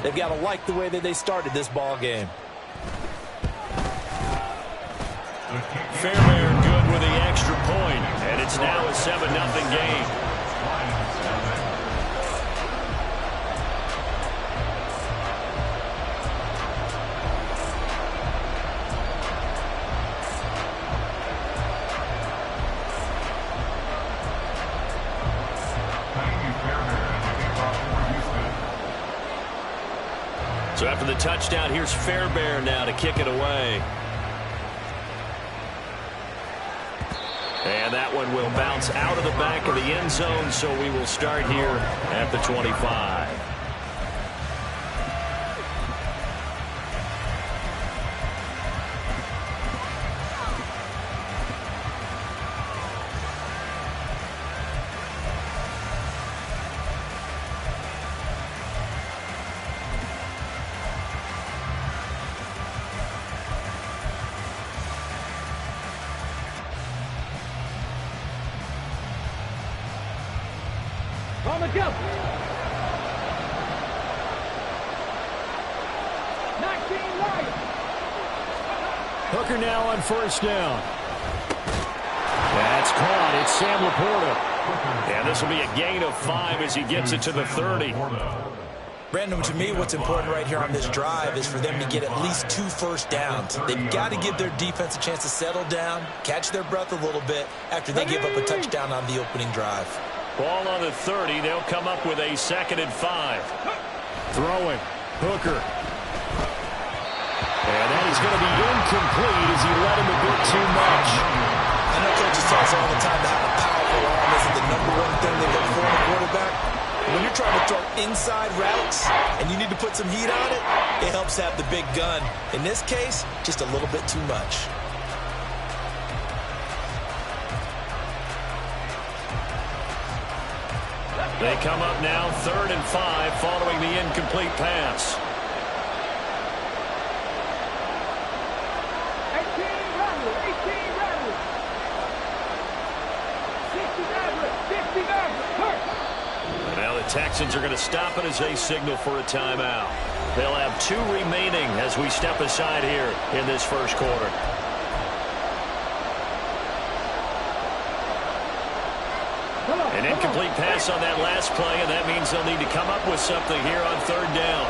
They've got to like the way that they started this ball game. Fairbairn good with the extra point, and it's now a 7-0 game. So after the touchdown, here's Fairbairn now to kick it away. And that one will bounce out of the back of the end zone, so we will start here at the 25. On the jump. 19 Lions. Hooker now on first down. That's caught. It's Sam Laporta. And this will be a gain of 5 as he gets it to the 30. Brandon, to me, what's important right here on this drive is for them to get at least 2 first downs. They've got to give their defense a chance to settle down, catch their breath a little bit after they give up a touchdown on the opening drive. Ball on the 30. They'll come up with a 2nd and 5. Throwing. Hooker. And that is going to be incomplete as he led him a bit too much. I know coaches tell us all the time that having a powerful arm isn't the #1 thing they look for in a quarterback. When you're trying to throw inside routes and you need to put some heat on it, it helps have the big gun. In this case, just a little bit too much. They come up now 3rd and 5 following the incomplete pass. 18 Rebel. 60 Rebel. Now the Texans are going to stop it as they signal for a timeout. They'll have 2 remaining as we step aside here in this first quarter. An incomplete pass on that last play, and that means they'll need to come up with something here on 3rd down.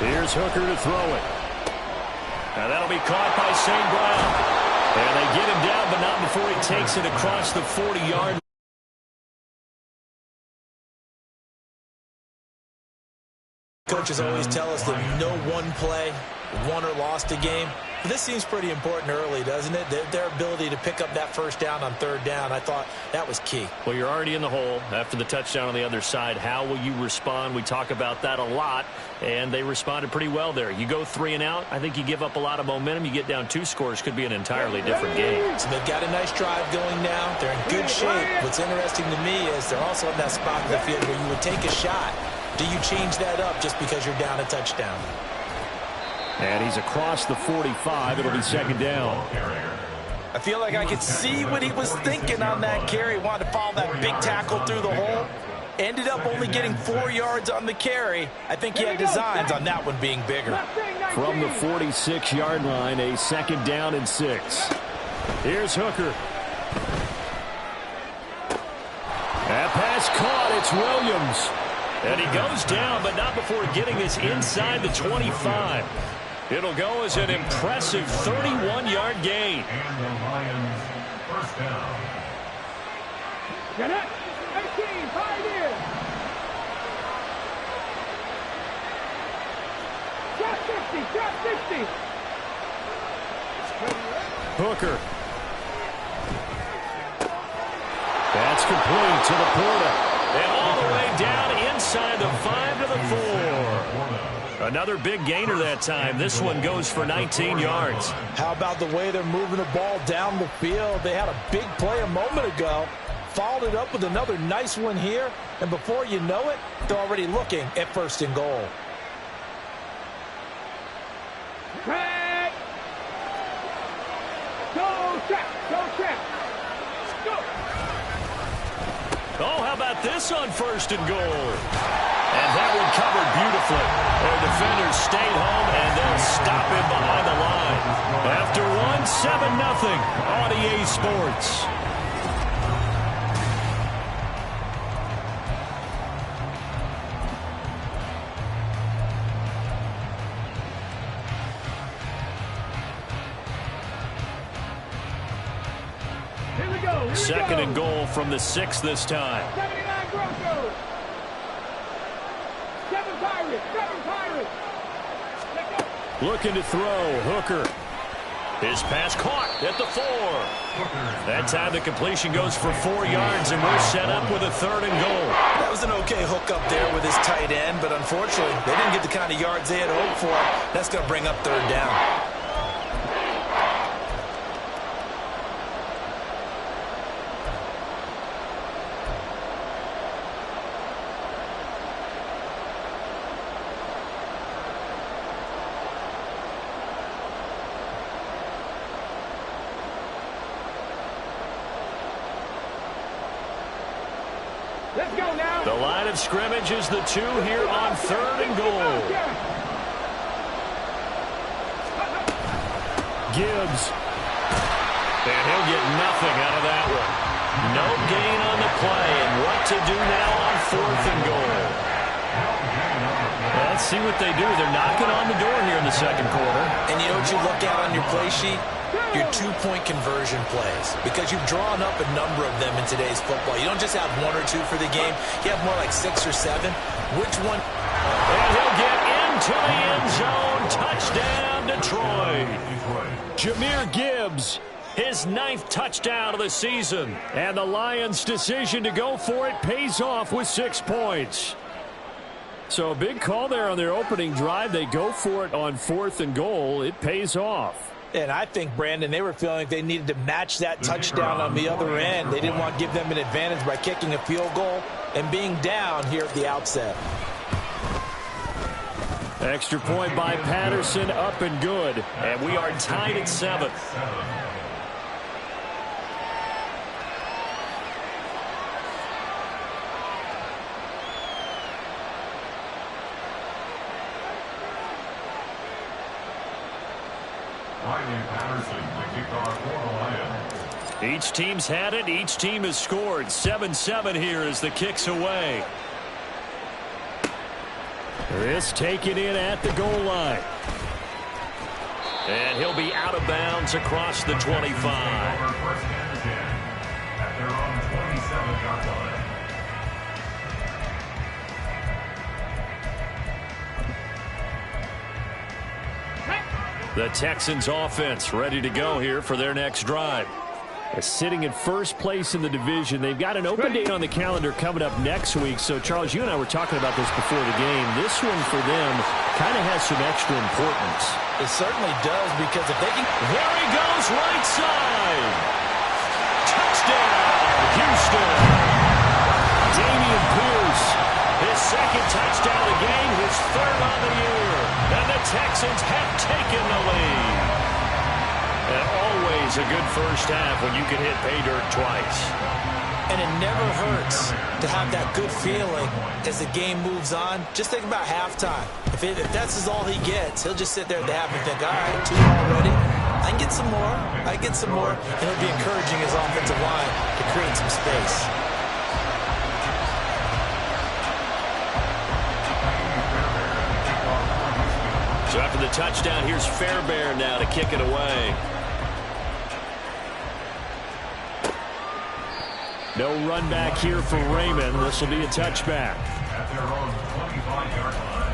Here's Hooker to throw it. Now that'll be caught by St. Brown. And they get him down, but not before he takes it across the 40-yard line. Coaches always tell us that no one play won or lost a game. But this seems pretty important early, doesn't it? Their ability to pick up that first down on 3rd down, I thought that was key. Well, you're already in the hole after the touchdown on the other side. How will you respond? We talk about that a lot, and they responded pretty well there. You go 3 and out, I think you give up a lot of momentum. You get down 2 scores, could be an entirely different game. So they've got a nice drive going now. They're in good shape. What's interesting to me is they're also in that spot in the field where you would take a shot. Do you change that up just because you're down a touchdown? And he's across the 45. It'll be 2nd down. I feel like I could see what he was thinking on that carry. Wanted to follow that big tackle through the hole. Ended up only getting 4 yards on the carry. I think he had designs on that one being bigger. From the 46-yard line, a 2nd down and 6. Here's Hooker. That pass caught. It's Williams. And he goes down, but not before getting this inside the 25. It'll go as an impressive 31-yard gain. And the Lions first down. Get it. 18, 5 in. Drop 50. Hooker. That's complete to Laporta. And all the way down inside the 5 to the 4. Another big gainer that time. This one goes for 19 yards. How about the way they're moving the ball down the field? They had a big play a moment ago. Followed it up with another nice one here. And before you know it, they're already looking at 1st and goal. Track. Go, track. Go, track. Go. about this on 1st and goal? And that one covered beautifully. Their defenders stayed home, and they'll stop him behind the line. After one, 7-0 on EA Sports. Here we go. 2nd and goal from the 6 this time. 79 Broncos. 7 Pirates. 7 Pirates. Let's go. Looking to throw. Hooker. His pass caught at the 4. That time the completion goes for 4 yards, and we're set up with a 3rd and goal. That was an okay hook up there with his tight end, but unfortunately, they didn't get the kind of yards they had hoped for. That's going to bring up 3rd down. Let's go now. The line of scrimmage is the 2 here on 3rd and goal. Gibbs. And he'll get nothing out of that one. No gain on the play, and what to do now on 4th and goal. Let's see what they do. They're knocking on the door here in the 2nd quarter. And you know what you look at on your play sheet? Your 2-point conversion plays, because you've drawn up a number of them in today's football. You don't just have 1 or 2 for the game. You have more like 6 or 7. Which one? And he'll get into the end zone. Touchdown, Detroit. Jahmyr Gibbs, his 9th touchdown of the season. And the Lions' decision to go for it pays off with 6 points. So a big call there on their opening drive. They go for it on 4th and goal. It pays off. And I think, Brandon, they were feeling like they needed to match that touchdown on the other end. They didn't want to give them an advantage by kicking a field goal and being down here at the outset. Extra point by Patterson, up and good. And we are tied at 7. Each team's had it. Each team has scored. 7-7 here as the kick's away. This taken in at the goal line. And he'll be out of bounds across the 25. At their own 27-yard line. The Texans offense ready to go here for their next drive. They're sitting in 1st place in the division. They've got an open date on the calendar coming up next week. So, Charles, you and I were talking about this before the game. This one for them kind of has some extra importance. It certainly does, because if they can... There he goes, right side. Touchdown, Houston. Dameon Pierce, his 2nd touchdown of the game, his 3rd on the year. And the Texans have taken the lead. And always a good first half when you can hit pay dirt twice. And it never hurts to have that good feeling as the game moves on. Just think about halftime. If that's all he gets, he'll just sit there at the half and think, all right, 2 already. I can get some more. I can get some more. And he'll be encouraging his offensive line to create some space. So after the touchdown, here's Fairbairn now to kick it away. No run back here for Raymond. This will be a touchback. At their own 25-yard line.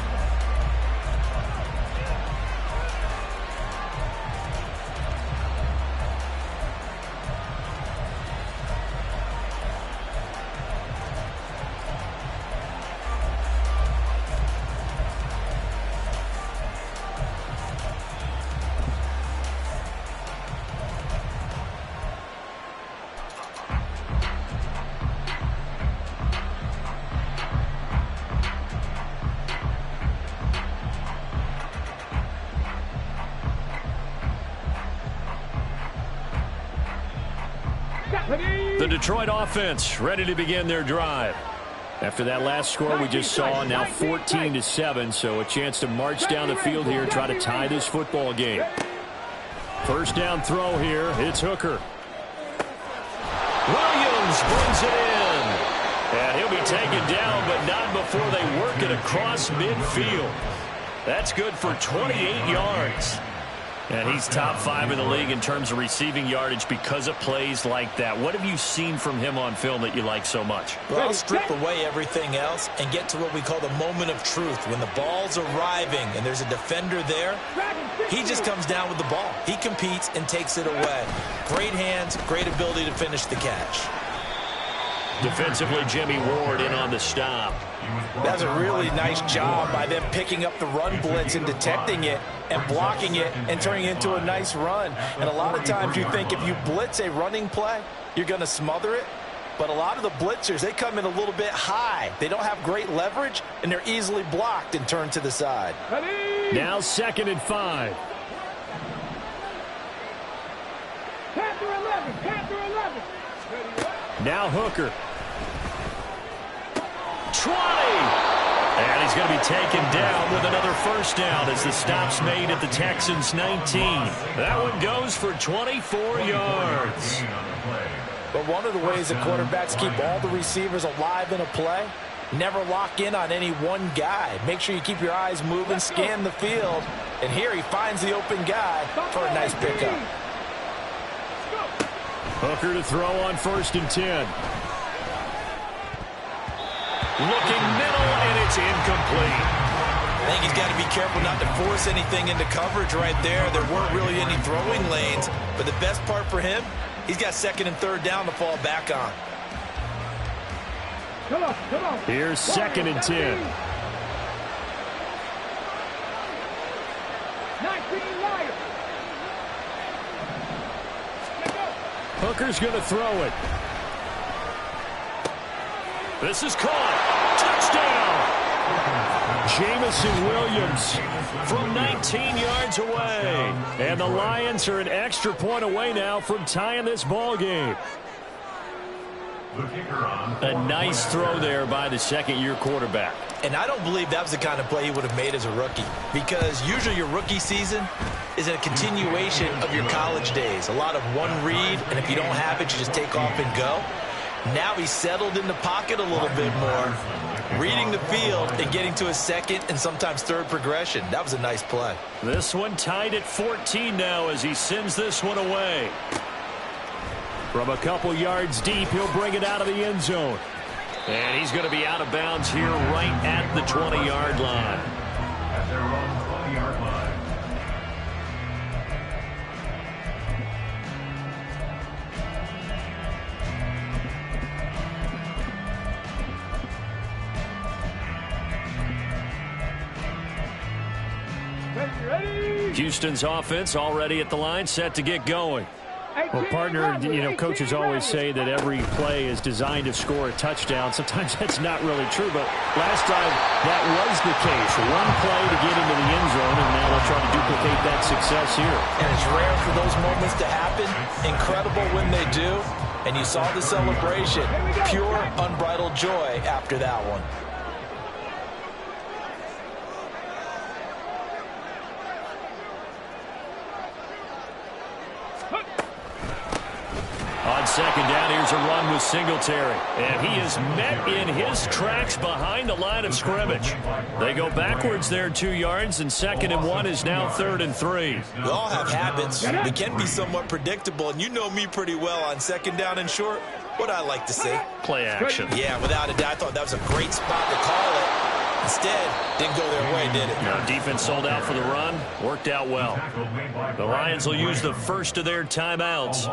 The Detroit offense ready to begin their drive. After that last score we just saw, now 14-7, so a chance to march down the field here, try to tie this football game. First down throw here. It's Hooker. Williams brings it in. And he'll be taken down, but not before they work it across midfield. That's good for 28 yards. And he's top 5 in the league in terms of receiving yardage because of plays like that. What have you seen from him on film that you like so much? Well, I'll strip away everything else and get to what we call the moment of truth. When the ball's arriving and there's a defender there, he just comes down with the ball. He competes and takes it away. Great hands, great ability to finish the catch. Defensively, Jimmy Ward in on the stop. That's a really nice job by them picking up the run blitz and detecting it and blocking it and turning it into a nice run. And a lot of times you think if you blitz a running play, you're going to smother it. But a lot of the blitzers, they come in a little bit high. They don't have great leverage, and they're easily blocked and turned to the side. Now 2nd and 5. Panther 11, Panther 11. Now Hooker. 20. And he's going to be taken down with another first down as the stop's made at the Texans' 19. That one goes for 24 yards. But one of the ways that quarterbacks keep all the receivers alive in a play, never lock in on any one guy. Make sure you keep your eyes moving, scan the field. And here he finds the open guy for a nice pickup. Hooker to throw on 1st and 10. Looking middle, and it's incomplete. I think he's got to be careful not to force anything into coverage right there. There weren't really any throwing lanes. But the best part for him, he's got 2nd and 3rd down to fall back on. Come on. Here's 2nd and 10. 19 Lions. Hooker's going to throw it. This is caught. Touchdown. Jamison Williams from 19 yards away. And the Lions are an extra point away now from tying this ball game. A nice throw there by the 2nd-year quarterback. And I don't believe that was the kind of play he would have made as a rookie, because usually your rookie season is a continuation of your college days. A lot of one read, and if you don't have it, you just take off and go. Now he's settled in the pocket a little bit more, reading the field and getting to his 2nd and sometimes 3rd progression. That was a nice play. This one tied at 14 now as he sends this one away. From a couple yards deep, he'll bring it out of the end zone. And he's going to be out of bounds here right at the 20-yard line. At their own 20-yard line. Houston's offense already at the line, set to get going. Well, partner, coaches always say that every play is designed to score a touchdown. Sometimes that's not really true, but last time that was the case. One play to get into the end zone, and now they'll try to duplicate that success here. And it's rare for those moments to happen. Incredible when they do. And you saw the celebration. Pure, unbridled joy after that one. On 2nd down, here's a run with Singletary. And he is met in his tracks behind the line of scrimmage. They go backwards there 2 yards, and 2nd and 1 is now 3rd and 3. We all have habits. We can be somewhat predictable, and you know me pretty well on 2nd down and short. What I like to see. Play action. Yeah, without a doubt, I thought that was a great spot to call it. Instead, didn't go their way, did it? No, defense sold out for the run. Worked out well. The Lions will use the first of their timeouts.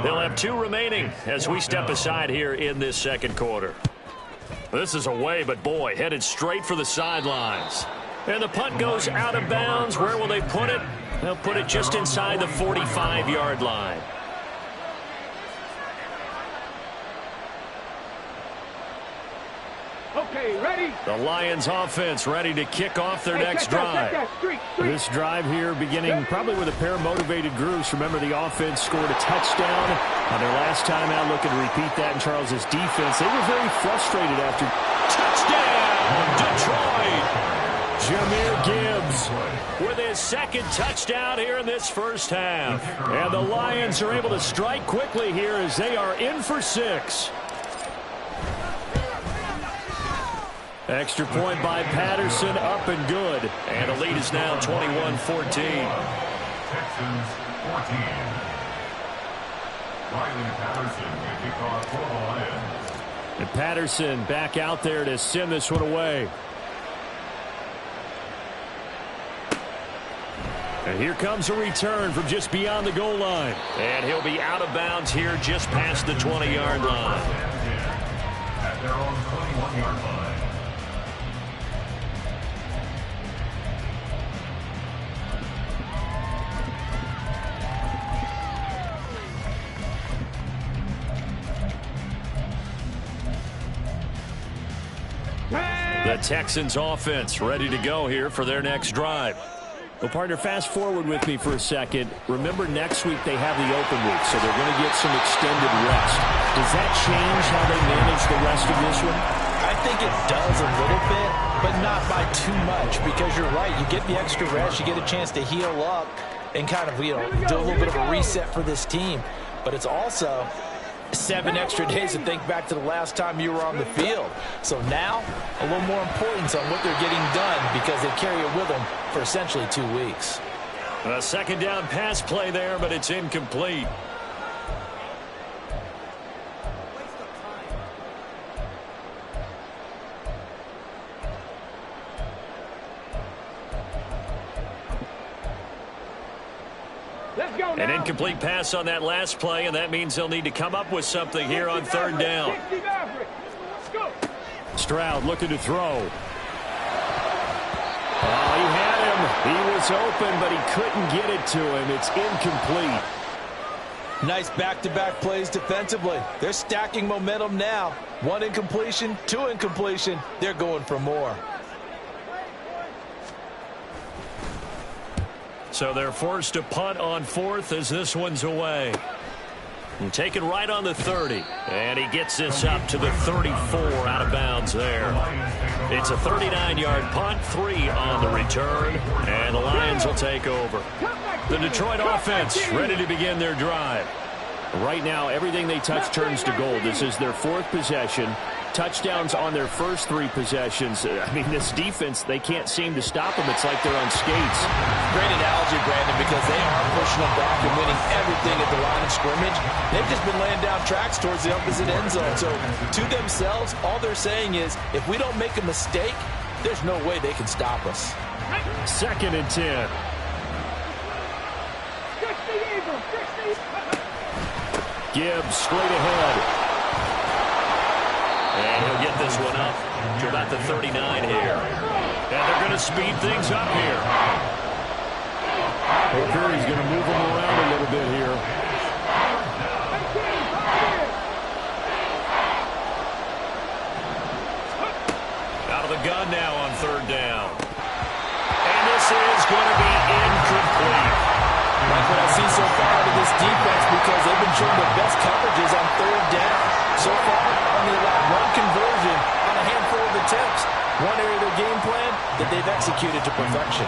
They'll have 2 remaining as we step aside here in this 2nd quarter. This is away, but boy, headed straight for the sidelines. And the punt goes out of bounds. Where will they put it? They'll put it just inside the 45-yard line. Okay, ready? The Lions offense ready to kick off their next drive. Street. This drive here beginning probably with a pair of motivated groups. Remember, the offense scored a touchdown on their last time out, looking to repeat that in Charles's defense. They were very frustrated after. Touchdown, Detroit! Jahmyr Gibbs with his second touchdown here in this first half. And the Lions are able to strike quickly here as they are in for 6. Extra point by Patterson, up and good. And the lead is now 21-14. Texans 14. Riley Patterson will kick off for the Lions. And Patterson back out there to send this one away. And here comes a return from just beyond the goal line. And he'll be out of bounds here just past the 20-yard line. At their own 21-yard line. The Texans offense ready to go here for their next drive. Well, partner, fast forward with me for a second. Remember, next week they have the open week, so they're going to get some extended rest. Does that change how they manage the rest of this one? I think it does a little bit, but not by too much, because you're right. You get the extra rest, you get a chance to heal up and kind of, do a little bit of a reset for this team. But it's also 7 extra days to think back to the last time you were on the field. So now, a little more importance on what they're getting done because they carry it with them for essentially 2 weeks. A second down pass play there, but it's incomplete. An incomplete pass on that last play, and that means they'll need to come up with something here on third down. Stroud looking to throw. Oh, he had him. He was open, but he couldn't get it to him. It's incomplete. Nice back-to-back plays defensively. They're stacking momentum now. 1 incompletion, 2 incompletion. They're going for more. So they're forced to punt on 4th as this one's away. And taken right on the 30. And he gets this up to the 34 out of bounds there. It's a 39-yard punt, 3 on the return. And the Lions will take over. The Detroit offense ready to begin their drive. Right now, everything they touch turns to gold. This is their 4th possession. Touchdowns on their first 3 possessions. I mean, this defense, they can't seem to stop them. It's like they're on skates. Great analogy, Brandon, because they are pushing them back and winning everything at the line of scrimmage. They've just been laying down tracks towards the opposite end zone. So to themselves, all they're saying is, if we don't make a mistake, there's no way they can stop us. 2nd and 10. Gibbs straight ahead. And he'll get this one up to about the 39 here. And they're going to speed things up here. Curry's going to move them around a little bit here. Out of the gun now on 3rd down. And this is going to be incomplete. Like what I see so far out of this defense, because they've been showing the best coverages on 3rd down. So far, only allowed 1 conversion on a handful of attempts. One area of their game plan that they've executed to perfection.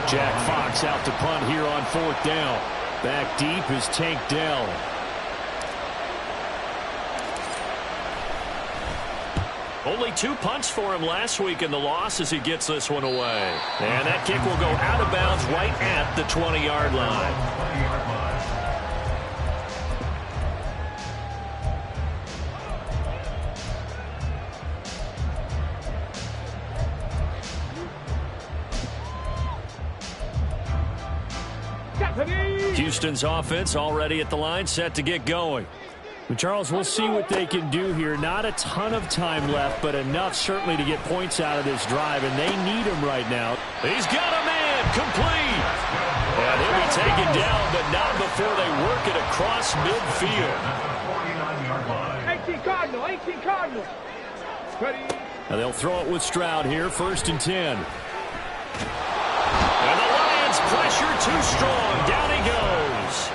Jack Fox out to punt here on 4th down. Back deep is Tank Dell. Only 2 punts for him last week in the loss as he gets this one away. And that kick will go out of bounds right at the 20-yard line. Houston's offense already at the line, set to get going. Charles, we'll see what they can do here. Not a ton of time left, but enough certainly to get points out of this drive, and they need him right now. He's got a man, complete. And he'll be taken down, but not before they work it across midfield. 18 Cardinal. Ready. And they'll throw it with Stroud here, 1st and 10. And the Lions pressure too strong. Down he goes.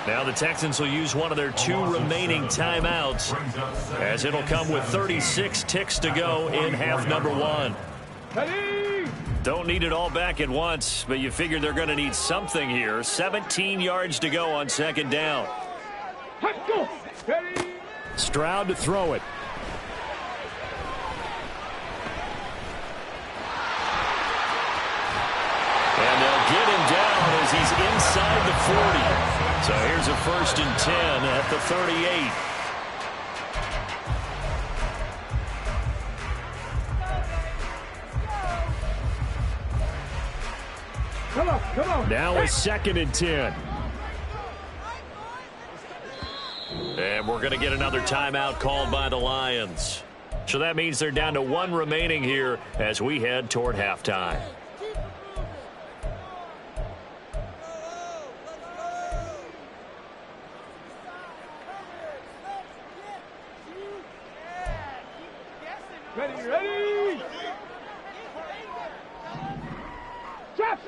Now the Texans will use one of their 2 remaining timeouts, as it'll come with 36 ticks to go in half number 1. Don't need it all back at once, but you figure they're going to need something here. 17 yards to go on 2nd down. Stroud to throw it. And they'll get him down as he's inside the 40. So here's a 1st and 10 at the 38. Come on. Now a 2nd and 10. And we're going to get another timeout called by the Lions. So that means they're down to 1 remaining here as we head toward halftime. Ready. Trap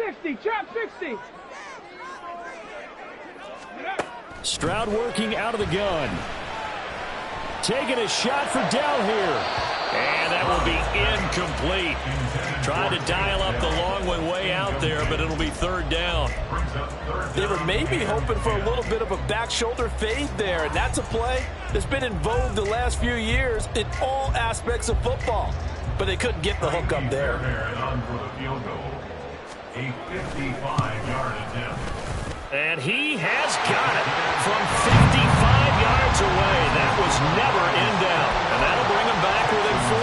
60. Stroud working out of the gun. Taking a shot for Dell here. And that will be incomplete. Trying to dial up the long one way out there, but it'll be 3rd down. They were maybe hoping for a little bit of a back shoulder fade there, and that's a play that's been in vogue the last few years in all aspects of football. But they couldn't get the hook up there. A 55-yard attempt. And he has got it from 55 yards away. That was never in down. And that'll bring him back within 4.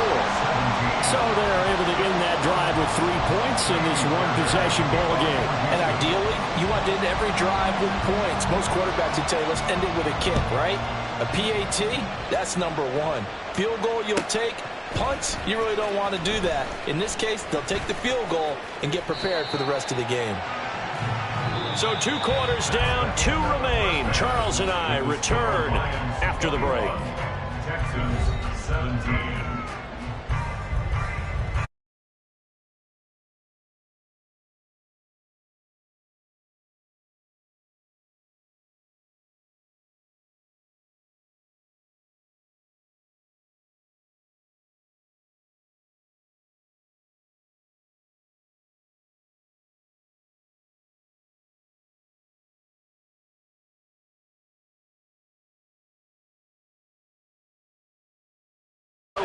So they're able to end that drive with 3 points in this 1-possession ball game. And ideally, you want to end every drive with points. Most quarterbacks would tell you, let's end it with a kick, right? A PAT, that's number 1. Field goal you'll take. Punts, you really don't want to do that. In this case, they'll take the field goal and get prepared for the rest of the game. So 2 quarters down, 2 remain. Charles and I return after the break. Texans 17.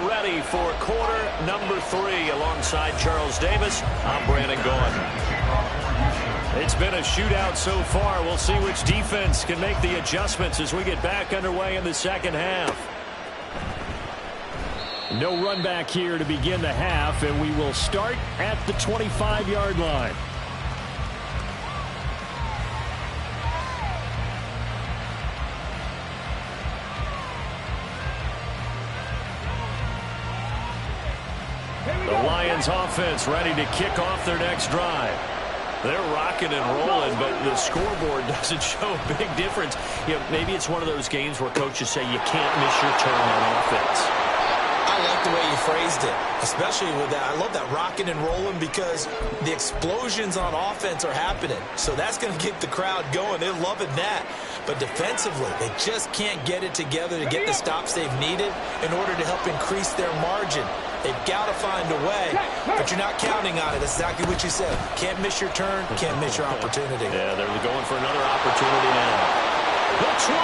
Ready for quarter number 3 alongside Charles Davis. I'm Brandon Gaudin. It's been a shootout so far. We'll see which defense can make the adjustments as we get back underway in the 2nd half. No run back here to begin the half, and we will start at the 25-yard line. The Lions offense ready to kick off their next drive. They're rocking and rolling, but the scoreboard doesn't show a big difference. You know, maybe it's one of those games where coaches say you can't miss your turn on offense. I like the way you phrased it, especially with that. I love that rocking and rolling because the explosions on offense are happening. So that's going to get the crowd going. They're loving that. But defensively, they just can't get it together to get the stops they've needed in order to help increase their margin. They've got to find a way, but you're not counting on it. That's exactly what you said. Can't miss your turn, can't miss your opportunity. Yeah, they're going for another opportunity now. The 25,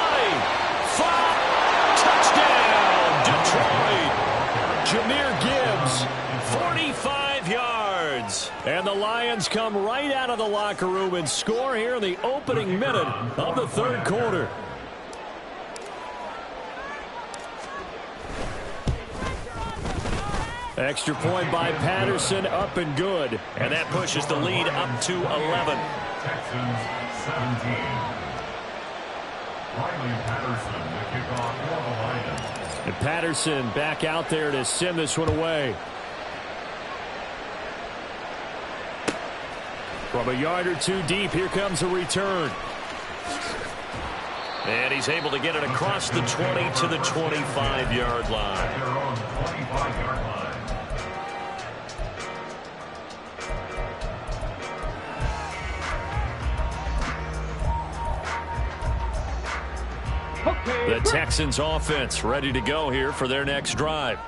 touchdown, Detroit. Jahmyr Gibbs, 45 yards. and the Lions come right out of the locker room and score here in the opening minute of the 3rd quarter. Extra point by Patterson, up and good. And that pushes the lead up to 11. Texans 17. Riley Patterson, the kickoff for the Lions. And Patterson back out there to send this one away. From a yard or two deep, here comes a return. And he's able to get it across the 20 to the 25-yard line. They're on the 25-yard line. The Texans offense ready to go here for their next drive.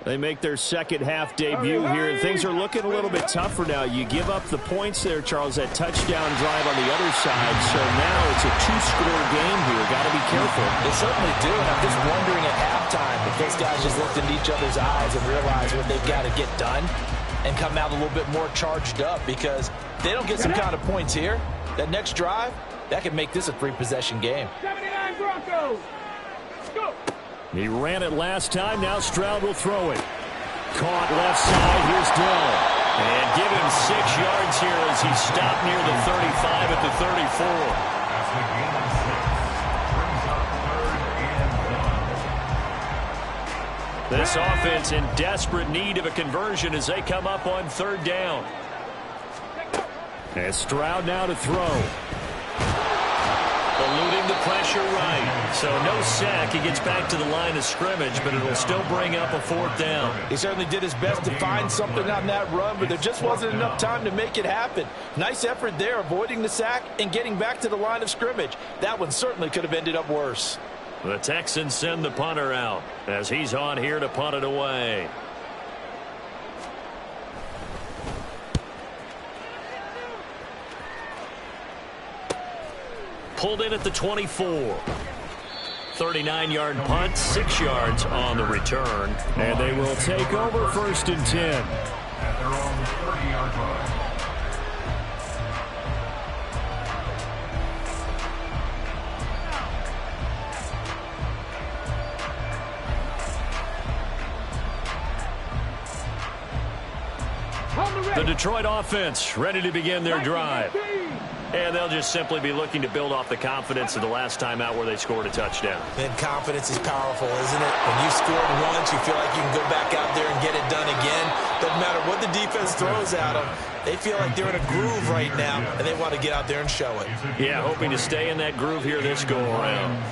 They make their second half debut here, and things are looking a little bit tougher now. You give up the points there, Charles, that touchdown drive on the other side. So now it's a two-score game here. Got to be careful. They certainly do, and I'm just wondering at halftime if those guys just looked into each other's eyes and realized what they've got to get done and come out a little bit more charged up, because if they don't get some kind of points here, that next drive, that could make this a three-possession game. 79 Broncos. Go. He ran it last time. Now Stroud will throw it. Caught left side. Here's Dell. And give him 6 yards here as he stopped near the 35 at the 34. As the game of 6 brings up 3rd and 1. This offense in desperate need of a conversion as they come up on 3rd down. And Stroud now to throw. Eluding the pressure right. So no sack. He gets back to the line of scrimmage, but it'll still bring up a 4th down. He certainly did his best to find something on that run, but there just wasn't enough time to make it happen. Nice effort there, avoiding the sack and getting back to the line of scrimmage. That one certainly could have ended up worse. The Texans send the punter out as he's on here to punt it away. Pulled in at the 24. 39-yard punt, 6 yards on the return. And they will take over 1st and 10. At their own 30-yard line. The Detroit offense ready to begin their drive. And they'll just simply be looking to build off the confidence of the last time out where they scored a touchdown. And confidence is powerful, isn't it? When you scored once, you feel like you can go back out there and get it done again. Doesn't matter what the defense throws at them. They feel like they're in a groove right now, and they want to get out there and show it. Yeah, hoping to stay in that groove here this go-around.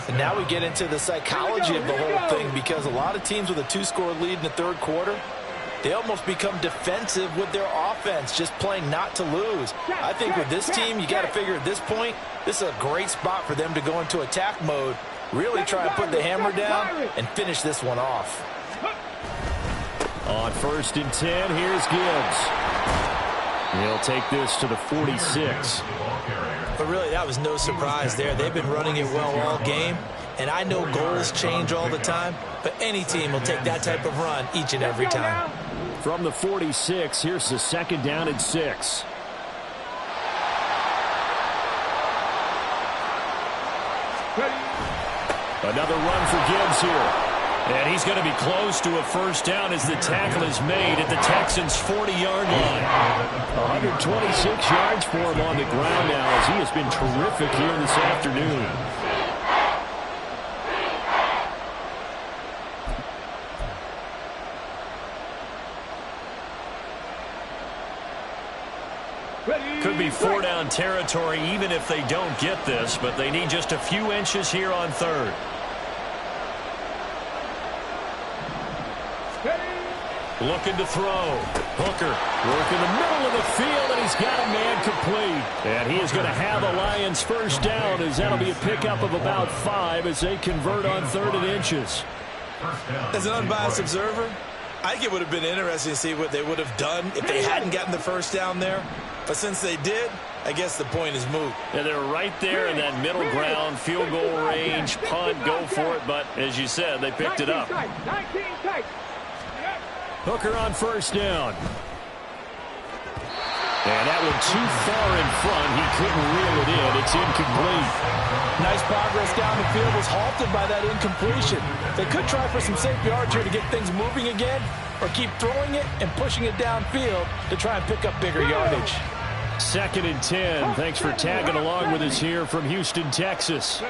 And now we get into the psychology of the whole thing, because a lot of teams with a 2-score lead in the 3rd quarter, they almost become defensive with their offense, just playing not to lose. I think with this team, you got to figure at this point, this is a great spot for them to go into attack mode, really try and put the hammer down and finish this one off. On 1st and 10, here's Gibbs. He'll take this to the 46. But really, that was no surprise there. They've been running it well all game. And I know goals change all the time, but any team will take that type of run each and every time. From the 46, here's the 2nd down and 6. Another run for Gibbs here. And he's going to be close to a 1st down as the tackle is made at the Texans' 40-yard line. 126 yards for him on the ground now, as he has been terrific here this afternoon. Could be 4-down territory even if they don't get this, but they need just a few inches here on 3rd. Looking to throw. Hooker work in the middle of the field, and he's got a man complete. And he is going to have a Lions 1st down, as that'll be a pickup of about 5 as they convert on 3rd and inches. As an unbiased observer, I think it would have been interesting to see what they would have done if they hadn't gotten the 1st down there. But since they did, I guess the point is moot. Yeah, they're right there in that middle ground, field goal range, punt, go for it. But as you said, they picked it up. 19 tight. Hooker on 1st down. And that one too far in front. He couldn't reel it in. It's incomplete. Nice progress down the field was halted by that incompletion. They could try for some safe yards here to get things moving again, or keep throwing it and pushing it downfield to try and pick up bigger yardage. 2nd and 10. Thanks for tagging along with us here from Houston, Texas.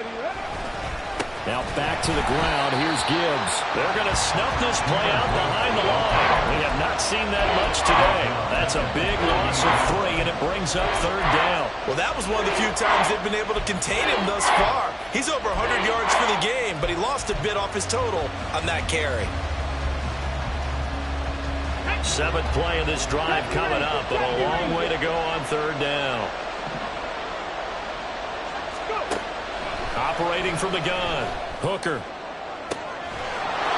Now back to the ground. Here's Gibbs. They're going to snuff this play out behind the line. We have not seen that much today. That's a big loss of 3, and it brings up 3rd down. Well, that was one of the few times they've been able to contain him thus far. He's over 100 yards for the game, but he lost a bit off his total on that carry. 7th play of this drive coming up, but a long way to go on 3rd down. operating from the gun. Hooker.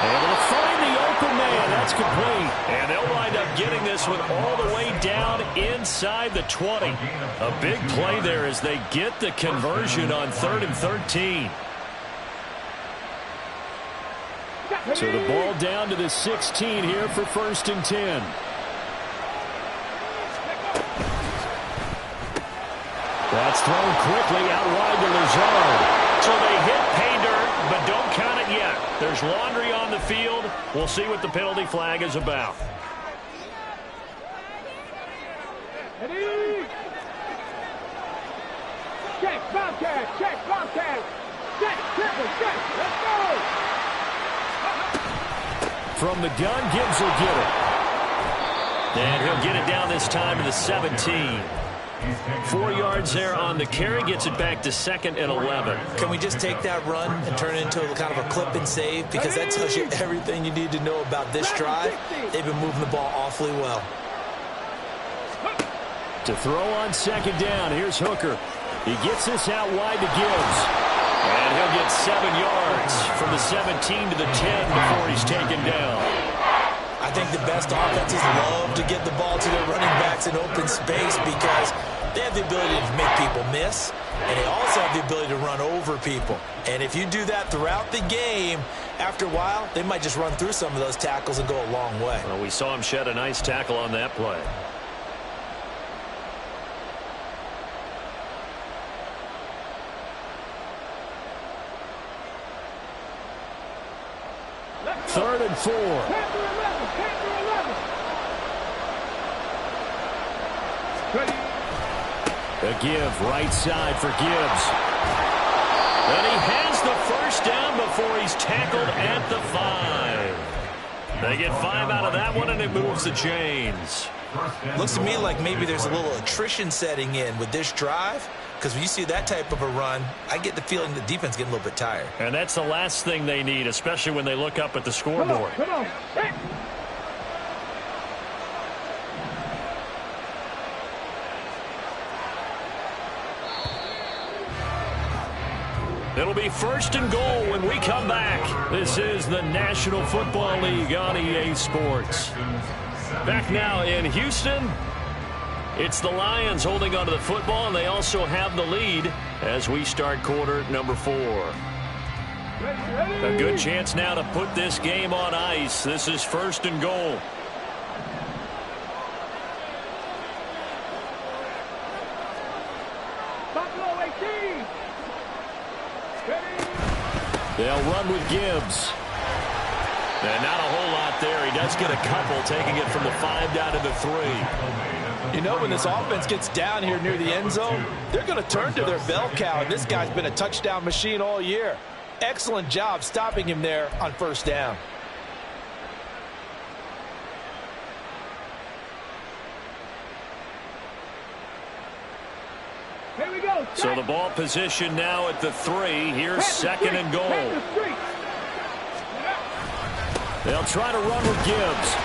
Able to find the open man. That's complete. And they'll wind up getting this one all the way down inside the 20. A big play there as they get the conversion on 3rd and 13. So the ball down to the 16 here for 1st and 10. That's thrown quickly out wide to Lazard. So they hit pay dirt, but don't count it yet. There's laundry on the field. We'll see what the penalty flag is about. Check, Bobcat, check, Bobcat. Check, triple, check, let's go. From the gun, Gibbs will get it. And he'll get it down this time to the 17. 4 yards there on the carry, gets it back to 2nd and 11. Can we just take that run and turn it into kind of a clip and save? Because that tells you everything you need to know about this drive. They've been moving the ball awfully well. To throw on 2nd down, here's Hooker. He gets this out wide to Gibbs. And he'll get 7 yards from the 17 to the 10 before he's taken down. I think the best offenses love to get the ball to their running backs in open space because they have the ability to make people miss, and they also have the ability to run over people. And if you do that throughout the game, after a while, they might just run through some of those tackles and go a long way. Well, we saw him shed a nice tackle on that play. Third and 4. A give right side for Gibbs. And he has the first down before he's tackled at the 5. They get 5 out of that one, and it moves the chains. Looks to me like maybe there's a little attrition setting in with this drive, because when you see that type of a run, I get the feeling the defense getting a little bit tired. And that's the last thing they need, especially when they look up at the scoreboard. Come on. Hey. It'll be 1st and goal when we come back. This is the National Football League on EA Sports. Back now in Houston, it's the Lions holding onto the football, and they also have the lead as we start quarter number 4. A good chance now to put this game on ice. This is 1st and goal. Buffalo 18. They'll run with Gibbs. And not a whole lot there. He does get a couple, taking it from the 5 down to the 3. You know, when this offense gets down here near the end zone, they're going to turn to their bell cow, and this guy's been a touchdown machine all year. Excellent job stopping him there on 1st down. Here we go. So the ball position now at the 3. Here's 2nd and goal. They'll try to run with Gibbs.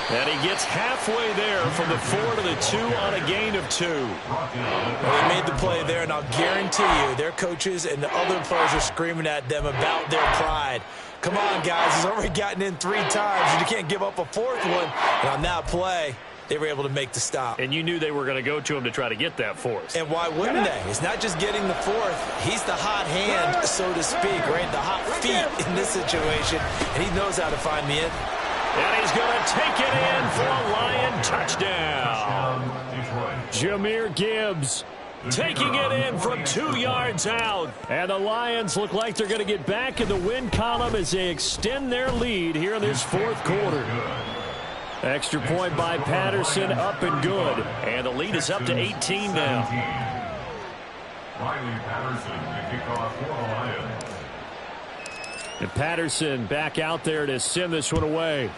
And he gets halfway there from the 4 to the 2 on a gain of 2. Well, they made the play there, and I'll guarantee you their coaches and the other players are screaming at them about their pride. Come on, guys. He's already gotten in 3 times, and you can't give up a 4th one. And on that play, they were able to make the stop. And you knew they were going to go to him to try to get that 4th. And why wouldn't they? It's not just getting the 4th. He's the hot hand, so to speak, right? The hot feet in this situation, and he knows how to find the end. And he's going to take it in for a Lion touchdown. Jahmyr Gibbs taking it in from 2 yards out. And the Lions look like they're going to get back in the win column as they extend their lead here in this 4th quarter. Extra point by Patterson, up and good. And the lead is up to 18 now. Riley Patterson, the kickoff for the Lions. And Patterson back out there to send this one away.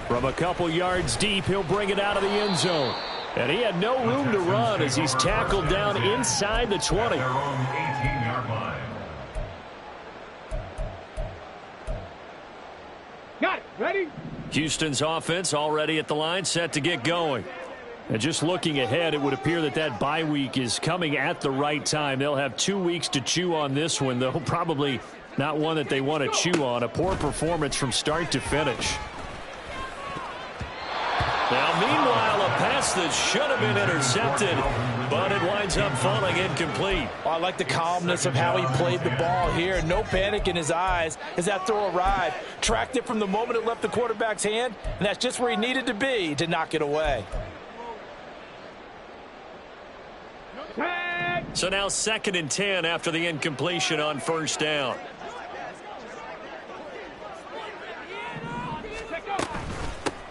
From a couple yards deep, he'll bring it out of the end zone. And he had no room to run as he's tackled down inside the 20. Their own 18-yard line. Got it. Ready? Houston's offense already at the line, set to get going. And just looking ahead, it would appear that that bye week is coming at the right time. They'll have 2 weeks to chew on this one, though probably not one that they want to chew on. A poor performance from start to finish. Now, meanwhile, a pass that should have been intercepted, but it winds up falling incomplete. I like the calmness of how he played the ball here. No panic in his eyes as that throw arrived. Tracked it from the moment it left the quarterback's hand, and that's just where he needed to be to knock it away. So now 2nd and 10 after the incompletion on first down.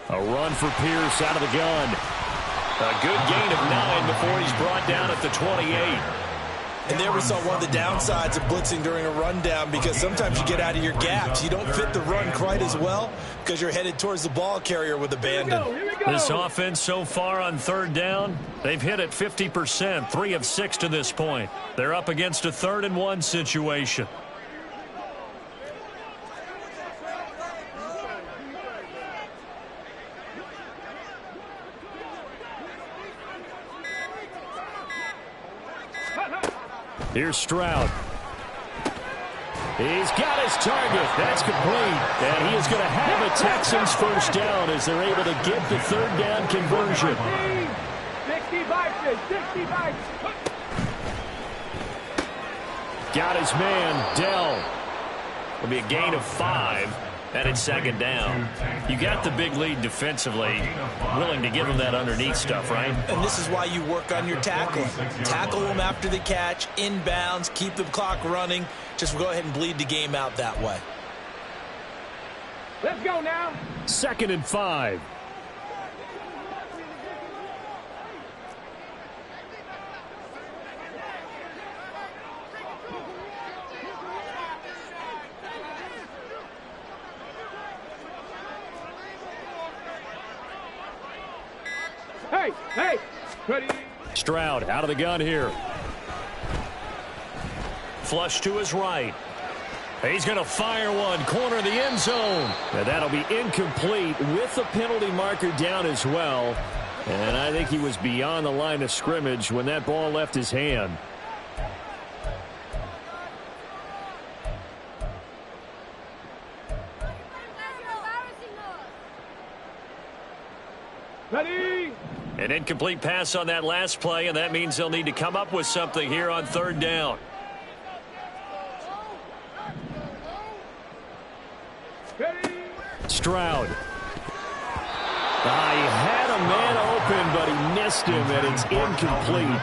A run for Pierce out of the gun. A good gain of 9 before he's brought down at the 28. And there we saw one of the downsides of blitzing during a rundown, because sometimes you get out of your gaps. You don't fit the run quite as well because you're headed towards the ball carrier with abandon. This offense so far on 3rd down, they've hit it 50%, 3 of 6 to this point. They're up against a 3rd and 1 situation. Here's Stroud. He's got his target. That's complete. And he is going to have a Texans first down as they're able to get the 3rd down conversion. 65. Got his man, Dell. It'll be a gain of 5, and it's 2nd down. You got the big lead defensively, willing to give them that underneath stuff, right? And this is why you work on your tackling. Tackle them after the catch, inbounds, keep the clock running. Just go ahead and bleed the game out that way. Let's go now. 2nd and 5. Hey, ready. Stroud out of the gun here. Flush to his right. He's going to fire one, corner of the end zone. And that'll be incomplete with the penalty marker down as well. And I think he was beyond the line of scrimmage when that ball left his hand. Ready. An incomplete pass on that last play, and that means they'll need to come up with something here on 3rd down. Ready. Stroud. He had a man open, but he missed him, and it's incomplete.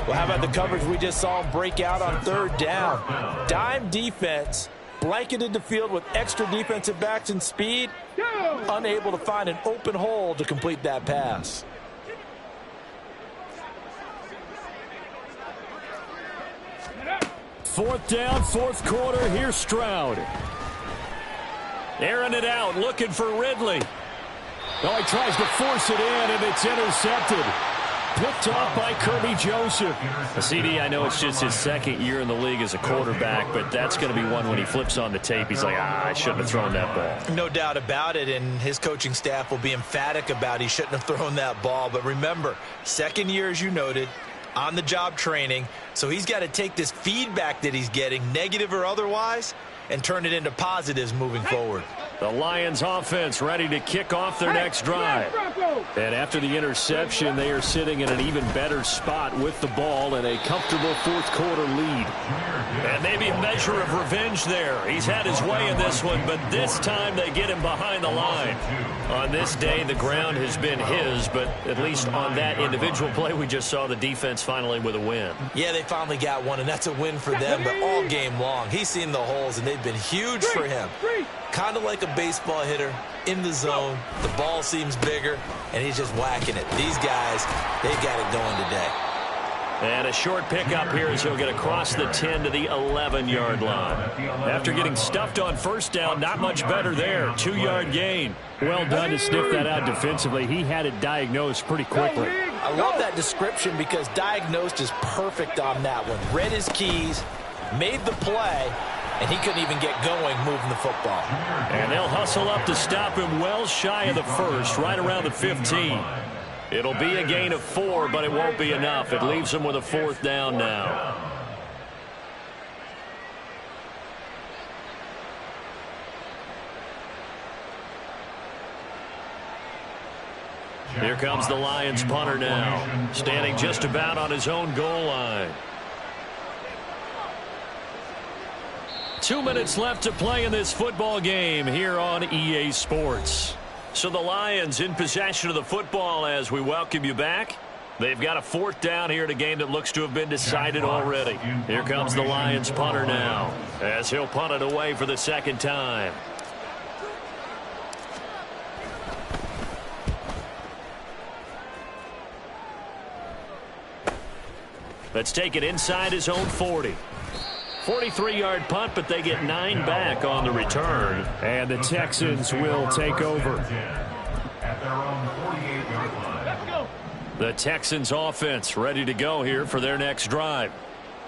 Well, how about the coverage we just saw him break out on 3rd down? Dime defense, blanketed the field with extra defensive backs and speed, unable to find an open hole to complete that pass. Fourth down, 4th quarter. Here's Stroud. Airing it out, looking for Ridley. Oh, he tries to force it in, and it's intercepted. Picked off by Kirby Joseph. CD, I know it's just his 2nd year in the league as a quarterback, but that's going to be one when he flips on the tape. He's like, I shouldn't have thrown that ball. No doubt about it, and his coaching staff will be emphatic about he shouldn't have thrown that ball. But remember, 2nd year, as you noted, on-the-job training, so he's got to take this feedback that he's getting, negative or otherwise, and turn it into positives moving forward. The Lions offense ready to kick off their next drive. And after the interception, they are sitting in an even better spot with the ball and a comfortable 4th quarter lead. And maybe a measure of revenge there. He's had his way in this one, but this time they get him behind the line. On this day, the ground has been his, but at least on that individual play, we just saw the defense finally with a win. Yeah, they finally got one, and that's a win for them, but all game long, he's seen the holes, and they've been huge for him. Kind of like a baseball hitter in the zone. The ball seems bigger, and he's just whacking it. These guys, they got it going today. And a short pickup here as he'll get across the 10 to the 11-yard line. After getting stuffed on 1st down, not much better there. 2-yard gain. Well done to sniff that out defensively. He had it diagnosed pretty quickly. I love that description because diagnosed is perfect on that one. Read his keys, made the play, and he couldn't even get going moving the football. And they'll hustle up to stop him well shy of the 1st, right around the 15. It'll be a gain of 4, but it won't be enough. It leaves them with a 4th down now. Here comes the Lions punter now, standing just about on his own goal line. 2 minutes left to play in this football game here on EA Sports. So the Lions in possession of the football as we welcome you back. They've got a 4th down here in a game that looks to have been decided already. Here comes the Lions punter now as he'll punt it away for the 2nd time. Let's take it inside his own 40. 43-yard punt, but they get 9 back on the return. And the Texans will take over. At their own 48-yard line. The Texans offense ready to go here for their next drive.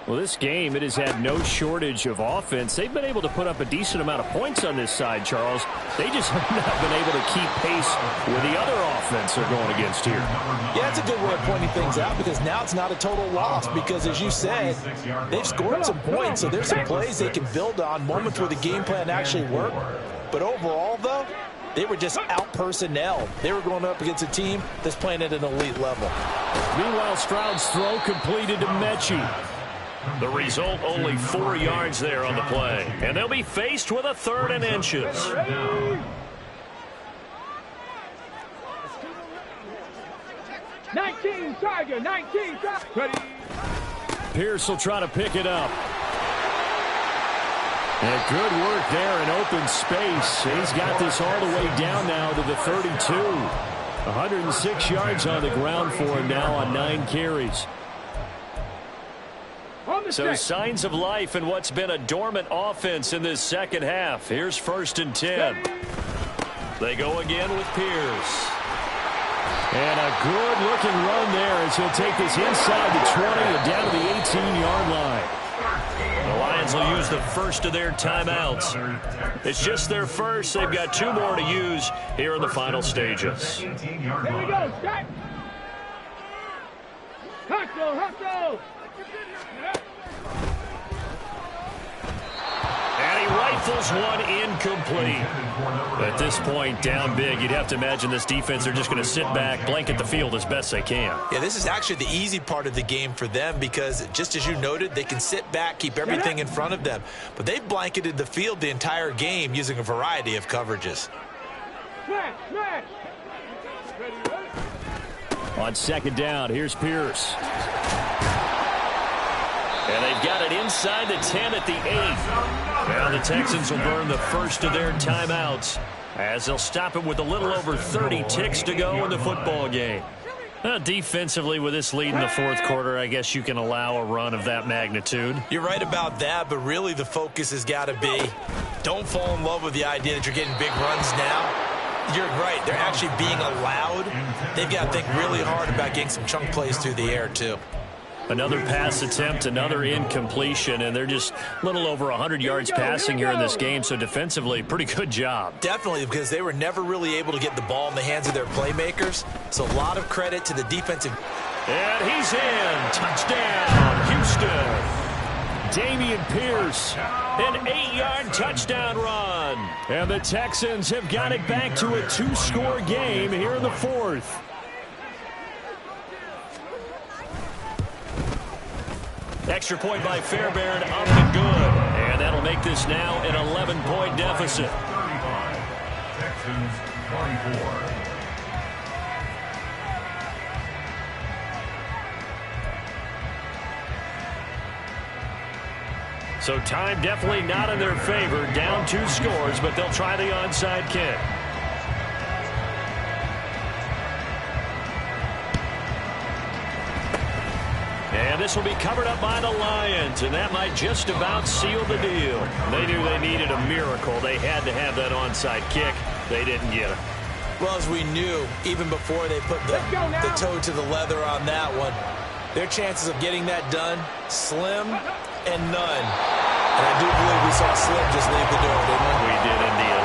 Well, this game, it has had no shortage of offense. They've been able to put up a decent amount of points on this side, Charles. They just have not been able to keep pace with the other offense they're going against here. Yeah, it's a good way of pointing things out because now it's not a total loss because, as you said, they've scored some points, so there's some plays they can build on, moments where the game plan actually worked. But overall, though, they were just out-personnel. They were going up against a team that's playing at an elite level. Meanwhile, Stroud's throw completed to Mechie. The result, only 4 yards there on the play. And they'll be faced with a 3rd and inches. 19 Tiger, 19 Tiger. Pierce will try to pick it up. And good work there in open space. He's got this all the way down now to the 32. 106 yards on the ground for him now on 9 carries. So signs of life in what's been a dormant offense in this 2nd half. Here's 1st and 10. They go again with Pierce. And a good-looking run there as he'll take this inside the 20 and down to the 18-yard line. The Lions will use the first of their timeouts. It's just their first. They've got 2 more to use here in the final stages. Here we go, Jack. Hustle. And he rifles one incomplete. At this point, down big, you'd have to imagine this defense are just going to sit back, blanket the field as best they can. Yeah, this is actually the easy part of the game for them because, just as you noted, they can sit back, keep everything in front of them. But they've blanketed the field the entire game using a variety of coverages. Smash. On 2nd down, here's Pierce. And they've got it inside the 10 at the 8. Now the Texans will burn the first of their timeouts as they'll stop it with a little over 30 ticks to go in the football game. Defensively, with this lead in the 4th quarter, I guess you can allow a run of that magnitude. You're right about that, but really the focus has got to be don't fall in love with the idea that you're getting big runs now. You're right. They're actually being allowed. They've got to think really hard about getting some chunk plays through the air, too. Another pass attempt, another incompletion, and they're just a little over 100 yards passing here in this game, so defensively, pretty good job. Definitely, because they were never really able to get the ball in the hands of their playmakers, so a lot of credit to the defensive. And he's in. Touchdown, Houston. Dameon Pierce. An 8-yard touchdown run. And the Texans have got it back to a 2-score game here in the 4th. Extra point by Fairbairn, up and good. And that'll make this now an 11-point deficit. 35. Texans 24. So time definitely not in their favor. Down 2 scores, but they'll try the onside kick. And this will be covered up by the Lions, and that might just about seal the deal. They knew they needed a miracle. They had to have that onside kick. They didn't get it. Well, as we knew, even before they put the toe to the leather on that one, their chances of getting that done, slim and none. And I do believe we saw Slim just leave the door, didn't we? We did indeed.